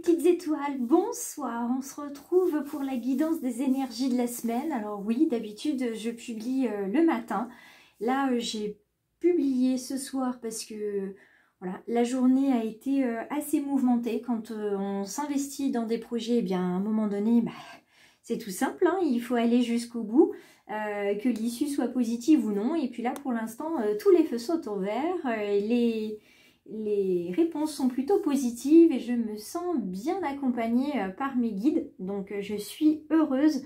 petites étoiles, bonsoir. On se retrouve pour la guidance des énergies de la semaine. Alors oui, d'habitude je publie le matin. Là j'ai publié ce soir parce que voilà, la journée a été assez mouvementée. Quand on s'investit dans des projets, eh bien à un moment donné, c'est tout simple, hein, il faut aller jusqu'au bout, que l'issue soit positive ou non. Et puis là pour l'instant, tous les feux sont au vert, les réponses sont plutôt positives et je me sens bien accompagnée par mes guides. Donc je suis heureuse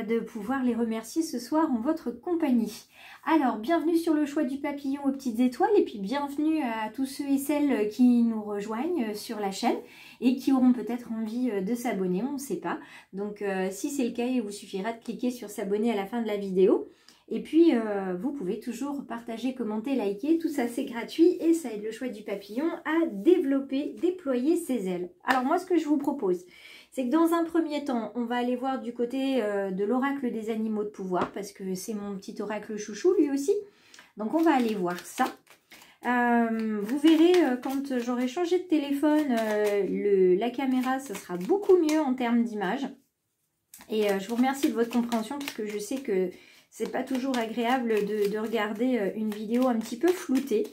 de pouvoir les remercier ce soir en votre compagnie. Alors, bienvenue sur le choix du papillon aux petites étoiles et puis bienvenue à tous ceux et celles qui nous rejoignent sur la chaîne et qui auront peut-être envie de s'abonner, on ne sait pas. Donc si c'est le cas, il vous suffira de cliquer sur s'abonner à la fin de la vidéo. Et puis, vous pouvez toujours partager, commenter, liker, tout ça c'est gratuit et ça aide le choix du papillon à développer, déployer ses ailes. Alors moi, ce que je vous propose, c'est que dans un premier temps, on va aller voir du côté de l'oracle des animaux de pouvoir parce que c'est mon petit oracle chouchou lui aussi. Donc on va aller voir ça. Vous verrez quand j'aurai changé de téléphone, la caméra, ça sera beaucoup mieux en termes d'image. Et je vous remercie de votre compréhension parce que je sais que c'est pas toujours agréable de regarder une vidéo un petit peu floutée.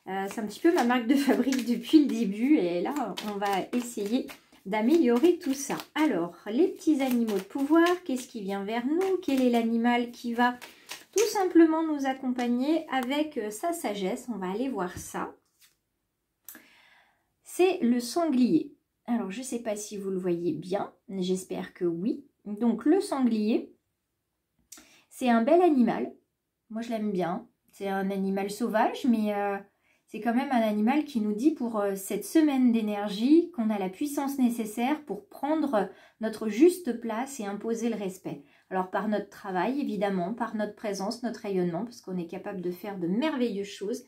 C'est un petit peu ma marque de fabrique depuis le début. Et là, on va essayer d'améliorer tout ça. Alors, les petits animaux de pouvoir, qu'est-ce qui vient vers nous? Quel est l'animal qui va tout simplement nous accompagner avec sa sagesse? On va aller voir ça. C'est le sanglier. Alors, je ne sais pas si vous le voyez bien. J'espère que oui. Donc, le sanglier, c'est un bel animal. Moi, je l'aime bien. C'est un animal sauvage, mais c'est quand même un animal qui nous dit pour cette semaine d'énergie qu'on a la puissance nécessaire pour prendre notre juste place et imposer le respect. Alors, par notre travail, évidemment, par notre présence, notre rayonnement, parce qu'on est capable de faire de merveilleuses choses.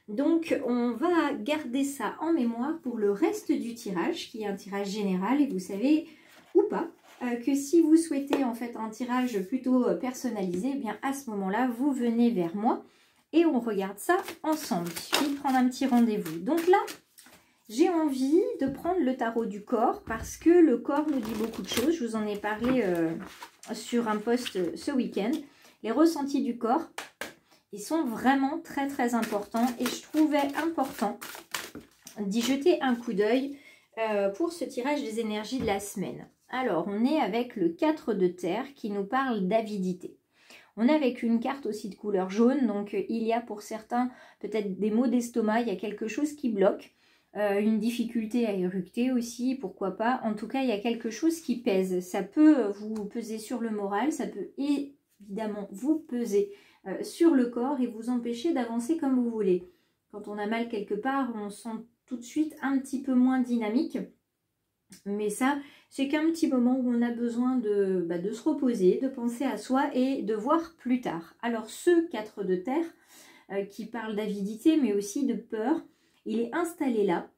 Donc, on va garder ça en mémoire pour le reste du tirage, qui est un tirage général, et vous savez, ou pas, que si vous souhaitez en fait un tirage plutôt personnalisé, eh bien à ce moment-là, vous venez vers moi et on regarde ça ensemble. Il suffit de prendre un petit rendez-vous. Donc là, j'ai envie de prendre le tarot du corps parce que le corps nous dit beaucoup de choses. Je vous en ai parlé sur un post ce week-end. Les ressentis du corps, ils sont vraiment très très importants et je trouvais important d'y jeter un coup d'œil pour ce tirage des énergies de la semaine. Alors, on est avec le 4 de terre qui nous parle d'avidité. On est avec une carte aussi de couleur jaune, donc il y a pour certains peut-être des maux d'estomac, il y a quelque chose qui bloque, une difficulté à éructer aussi, pourquoi pas. En tout cas, il y a quelque chose qui pèse. Ça peut vous peser sur le moral, ça peut évidemment vous peser sur le corps et vous empêcher d'avancer comme vous voulez. Quand on a mal quelque part, on se sent tout de suite un petit peu moins dynamique. Mais ça, c'est qu'un petit moment où on a besoin de se reposer, de penser à soi et de voir plus tard. Alors ce 4 de terre qui parle d'avidité mais aussi de peur, il est installé là.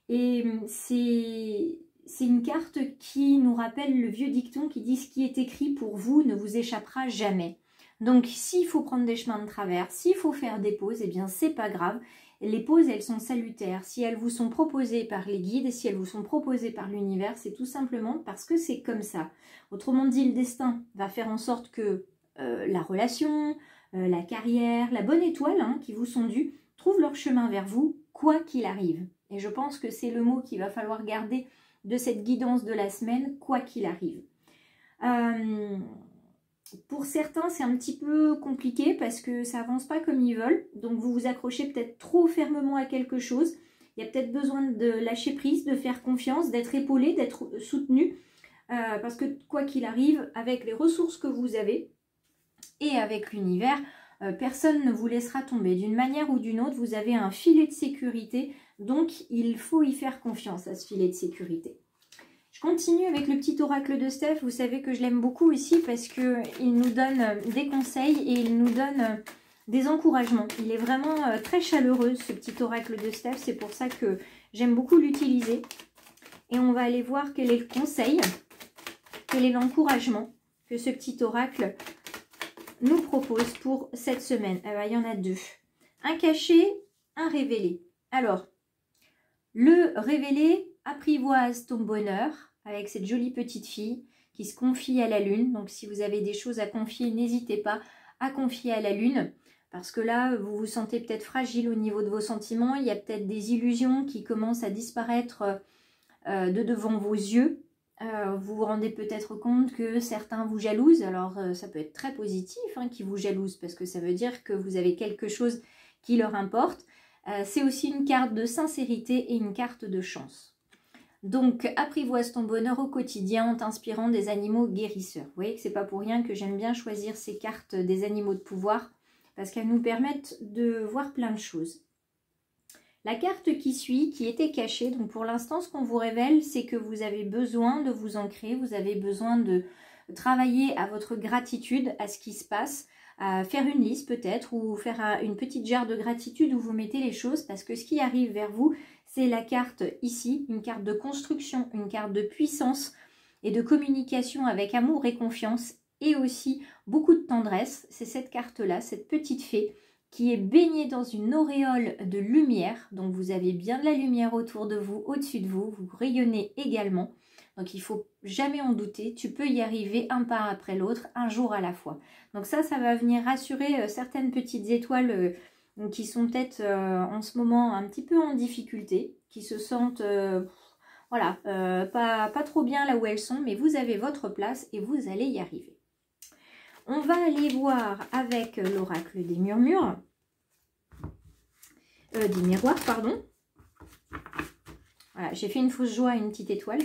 Et c'est une carte qui nous rappelle le vieux dicton qui dit « Ce qui est écrit pour vous ne vous échappera jamais ». Donc s'il faut prendre des chemins de travers, s'il faut faire des pauses, eh bien c'est pas grave. Les pauses, elles sont salutaires. Si elles vous sont proposées par les guides, si elles vous sont proposées par l'univers, c'est tout simplement parce que c'est comme ça. Autrement dit, le destin va faire en sorte que la relation, la carrière, la bonne étoile qui vous sont dues, trouvent leur chemin vers vous, quoi qu'il arrive. Et je pense que c'est le mot qu'il va falloir garder de cette guidance de la semaine, quoi qu'il arrive. Pour certains, c'est un petit peu compliqué parce que ça avance pas comme ils veulent. Donc, vous vous accrochez peut-être trop fermement à quelque chose. Il y a peut-être besoin de lâcher prise, de faire confiance, d'être épaulé, d'être soutenu. Parce que quoi qu'il arrive, avec les ressources que vous avez et avec l'univers, personne ne vous laissera tomber. D'une manière ou d'une autre, vous avez un filet de sécurité. Donc, il faut y faire confiance à ce filet de sécurité. Je continue avec le petit oracle de Steph. Vous savez que je l'aime beaucoup ici parce qu'il nous donne des conseils et il nous donne des encouragements. Il est vraiment très chaleureux ce petit oracle de Steph. C'est pour ça que j'aime beaucoup l'utiliser. Et on va aller voir quel est le conseil, quel est l'encouragement que ce petit oracle nous propose pour cette semaine. Il y en a deux. Un caché, un révélé. Alors, le révélé, apprivoise ton bonheur avec cette jolie petite fille qui se confie à la lune. Donc si vous avez des choses à confier, n'hésitez pas à confier à la lune. Parce que là, vous vous sentez peut-être fragile au niveau de vos sentiments. Il y a peut-être des illusions qui commencent à disparaître de devant vos yeux. Vous vous rendez peut-être compte que certains vous jalousent. Alors, ça peut être très positif hein, qu'ils vous jalousent parce que ça veut dire que vous avez quelque chose qui leur importe. C'est aussi une carte de sincérité et une carte de chance. Donc, apprivoise ton bonheur au quotidien en t'inspirant des animaux guérisseurs. Vous voyez que c'est pas pour rien que j'aime bien choisir ces cartes des animaux de pouvoir parce qu'elles nous permettent de voir plein de choses. La carte qui suit, qui était cachée, donc pour l'instant, ce qu'on vous révèle, c'est que vous avez besoin de vous ancrer, vous avez besoin de travailler à votre gratitude, à ce qui se passe, à faire une liste peut-être, ou faire une petite jarre de gratitude où vous mettez les choses, parce que ce qui arrive vers vous, c'est la carte ici, une carte de construction, une carte de puissance et de communication avec amour et confiance, et aussi beaucoup de tendresse. C'est cette carte-là, cette petite fée, qui est baignée dans une auréole de lumière. Donc vous avez bien de la lumière autour de vous, au-dessus de vous. Vous rayonnez également. Donc il ne faut jamais en douter. Tu peux y arriver un pas après l'autre, un jour à la fois. Donc ça va venir rassurer certaines petites étoiles qui sont peut-être en ce moment un petit peu en difficulté, qui se sentent voilà, pas trop bien là où elles sont, mais vous avez votre place et vous allez y arriver. On va aller voir avec l'oracle des murmures, des miroirs, pardon. Voilà, j'ai fait une fausse joie à une petite étoile.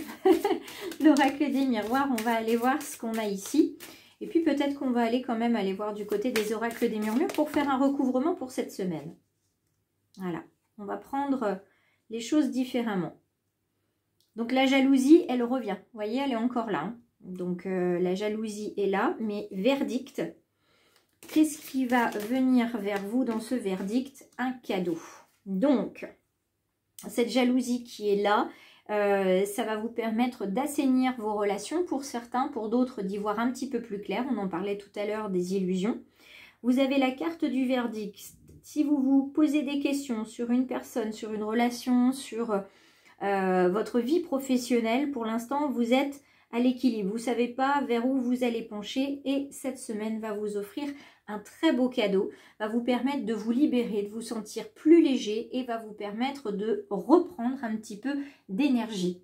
L'oracle des miroirs, on va aller voir ce qu'on a ici. Et puis peut-être qu'on va aller quand même aller voir du côté des oracles des murmures pour faire un recouvrement pour cette semaine. Voilà, on va prendre les choses différemment. Donc la jalousie, elle revient. Vous voyez, elle est encore là. Hein. Donc la jalousie est là, mais verdict. Qu'est-ce qui va venir vers vous dans ce verdict? Un cadeau. Donc, cette jalousie qui est là, ça va vous permettre d'assainir vos relations pour certains, pour d'autres d'y voir un petit peu plus clair. On en parlait tout à l'heure des illusions. Vous avez la carte du verdict. Si vous vous posez des questions sur une personne, sur une relation, sur votre vie professionnelle, pour l'instant, vous êtes à l'équilibre. Vous ne savez pas vers où vous allez pencher et cette semaine va vous offrir un très beau cadeau, va vous permettre de vous libérer, de vous sentir plus léger et va vous permettre de reprendre un petit peu d'énergie.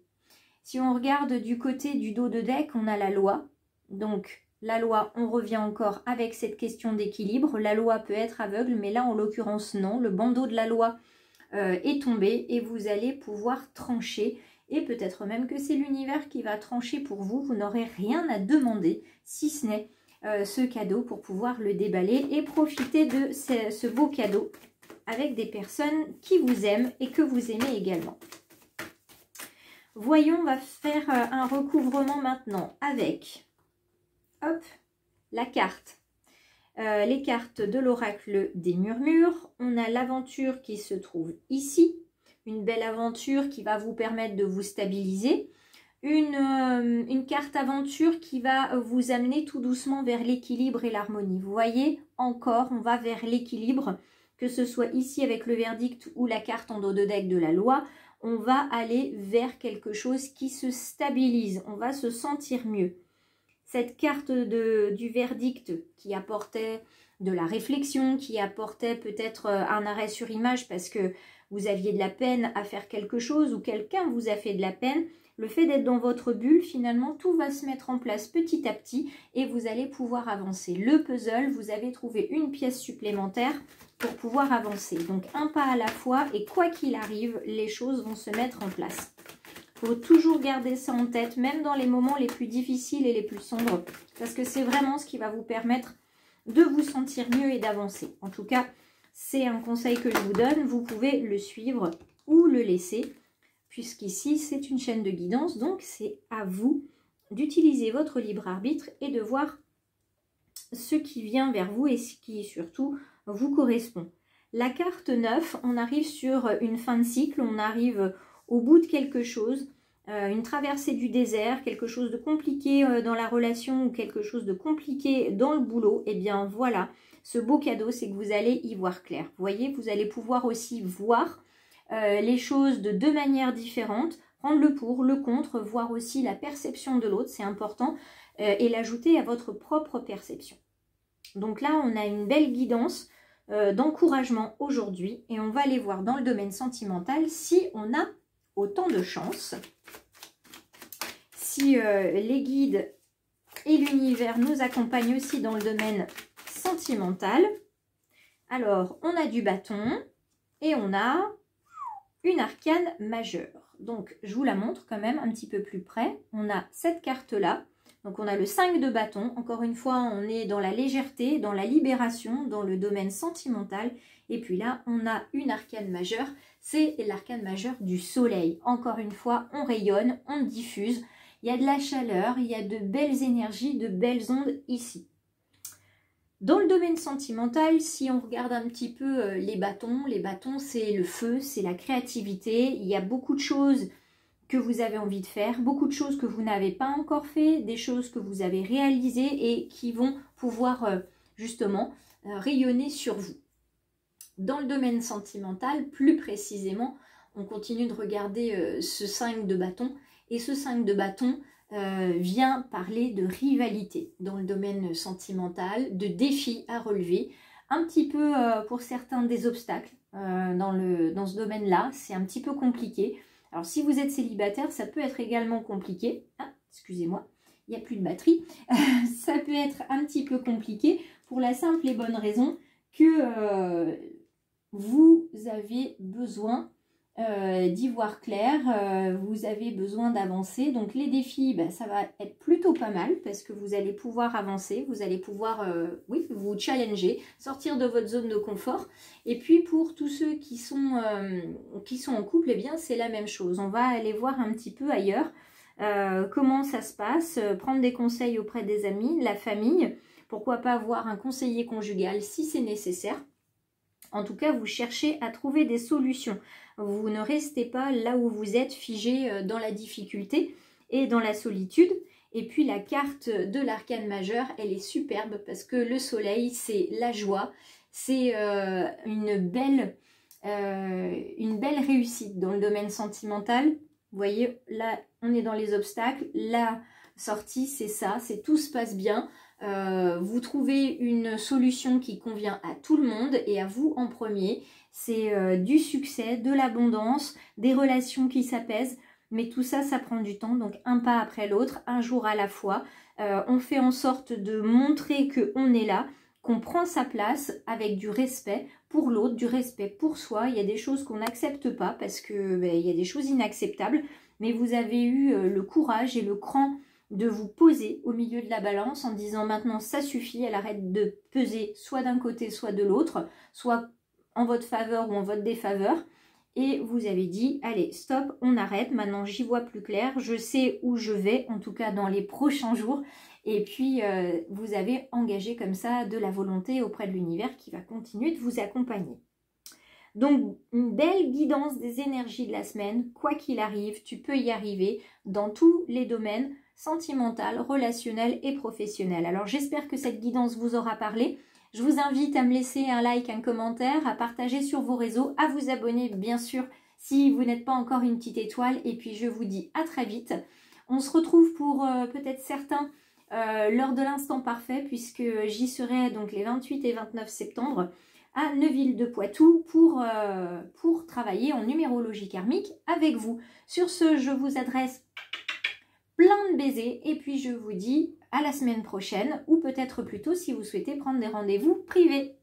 Si on regarde du côté du dos de deck, on a la loi. Donc la loi, on revient encore avec cette question d'équilibre. La loi peut être aveugle, mais là en l'occurrence non. Le bandeau de la loi est tombé et vous allez pouvoir trancher. Et peut-être même que c'est l'univers qui va trancher pour vous. Vous n'aurez rien à demander, si ce n'est ce cadeau pour pouvoir le déballer et profiter de ce beau cadeau avec des personnes qui vous aiment et que vous aimez également. Voyons, on va faire un recouvrement maintenant avec hop, la carte. Les cartes de l'oracle des murmures. On a l'aventure qui se trouve ici. Une belle aventure qui va vous permettre de vous stabiliser. Une carte aventure qui va vous amener tout doucement vers l'équilibre et l'harmonie. Vous voyez, encore, on va vers l'équilibre, que ce soit ici avec le verdict ou la carte en dos de deck de la loi. On va aller vers quelque chose qui se stabilise. On va se sentir mieux. Cette carte du verdict qui apportait de la réflexion, qui apportait peut-être un arrêt sur image parce que vous aviez de la peine à faire quelque chose ou quelqu'un vous a fait de la peine, le fait d'être dans votre bulle, finalement, tout va se mettre en place petit à petit et vous allez pouvoir avancer. Le puzzle, vous avez trouvé une pièce supplémentaire pour pouvoir avancer. Donc, un pas à la fois et quoi qu'il arrive, les choses vont se mettre en place. Il faut toujours garder ça en tête, même dans les moments les plus difficiles et les plus sombres, parce que c'est vraiment ce qui va vous permettre de vous sentir mieux et d'avancer. En tout cas, c'est un conseil que je vous donne. Vous pouvez le suivre ou le laisser, puisqu'ici, c'est une chaîne de guidance. Donc, c'est à vous d'utiliser votre libre arbitre et de voir ce qui vient vers vous et ce qui, surtout, vous correspond. La carte 9, on arrive sur une fin de cycle, on arrive au bout de quelque chose, une traversée du désert, quelque chose de compliqué dans la relation ou quelque chose de compliqué dans le boulot. Et bien voilà, ce beau cadeau, c'est que vous allez y voir clair. Vous voyez, vous allez pouvoir aussi voir les choses de deux manières différentes, prendre le pour, le contre, voir aussi la perception de l'autre, c'est important, et l'ajouter à votre propre perception. Donc là, on a une belle guidance d'encouragement aujourd'hui et on va aller voir dans le domaine sentimental si on a autant de chance, si les guides et l'univers nous accompagnent aussi dans le domaine sentimental. Alors, on a du bâton et on a une arcane majeure. Donc, je vous la montre quand même un petit peu plus près. On a cette carte-là. Donc, on a le 5 de bâton. Encore une fois, on est dans la légèreté, dans la libération, dans le domaine sentimental. Et puis là, on a une arcane majeure. C'est l'arcane majeure du soleil. Encore une fois, on rayonne, on diffuse. Il y a de la chaleur, il y a de belles énergies, de belles ondes ici. Dans le domaine sentimental, si on regarde un petit peu les bâtons c'est le feu, c'est la créativité. Il y a beaucoup de choses que vous avez envie de faire, beaucoup de choses que vous n'avez pas encore fait, des choses que vous avez réalisées et qui vont pouvoir justement rayonner sur vous. Dans le domaine sentimental, plus précisément, on continue de regarder ce 5 de bâton et ce 5 de bâton vient parler de rivalité dans le domaine sentimental, de défis à relever, un petit peu pour certains des obstacles dans ce domaine-là, c'est un petit peu compliqué. Alors si vous êtes célibataire, ça peut être également compliqué. Ah, excusez-moi, il n'y a plus de batterie. Ça peut être un petit peu compliqué pour la simple et bonne raison que vous avez besoin d'y voir clair, vous avez besoin d'avancer. Donc les défis, ça va être plutôt pas mal parce que vous allez pouvoir avancer, vous allez pouvoir oui, vous challenger, sortir de votre zone de confort. Et puis pour tous ceux qui sont en couple, eh bien c'est la même chose. On va aller voir un petit peu ailleurs comment ça se passe, prendre des conseils auprès des amis, la famille, pourquoi pas avoir un conseiller conjugal si c'est nécessaire. En tout cas, vous cherchez à trouver des solutions. Vous ne restez pas là où vous êtes, figé dans la difficulté et dans la solitude. Et puis la carte de l'arcane majeur, elle est superbe parce que le soleil, c'est la joie, c'est une belle réussite dans le domaine sentimental. Vous voyez, là, on est dans les obstacles. La sortie, c'est ça, c'est tout se passe bien. Vous trouvez une solution qui convient à tout le monde et à vous en premier. C'est du succès, de l'abondance, des relations qui s'apaisent. Mais tout ça, ça prend du temps. Donc un pas après l'autre, un jour à la fois. On fait en sorte de montrer qu'on est là, qu'on prend sa place avec du respect pour l'autre, du respect pour soi. Il y a des choses qu'on n'accepte pas parce que il y a des choses inacceptables. Mais vous avez eu le courage et le cran de vous poser au milieu de la balance en disant maintenant ça suffit, elle arrête de peser soit d'un côté soit de l'autre, soit en votre faveur ou en votre défaveur, et vous avez dit allez stop, on arrête, maintenant j'y vois plus clair, je sais où je vais, en tout cas dans les prochains jours, et puis vous avez engagé comme ça de la volonté auprès de l'univers qui va continuer de vous accompagner. Donc, une belle guidance des énergies de la semaine, quoi qu'il arrive, tu peux y arriver dans tous les domaines sentimental, relationnel et professionnel. Alors j'espère que cette guidance vous aura parlé. Je vous invite à me laisser un like, un commentaire, à partager sur vos réseaux, à vous abonner bien sûr si vous n'êtes pas encore une petite étoile. Et puis je vous dis à très vite. On se retrouve pour peut-être certains l'heure de l'instant parfait puisque j'y serai donc les 28 et 29 septembre à Neuville-de-Poitou pour travailler en numérologie karmique avec vous. Sur ce, je vous adresse plein de baisers et puis je vous dis à la semaine prochaine ou peut-être plus tôt si vous souhaitez prendre des rendez-vous privés.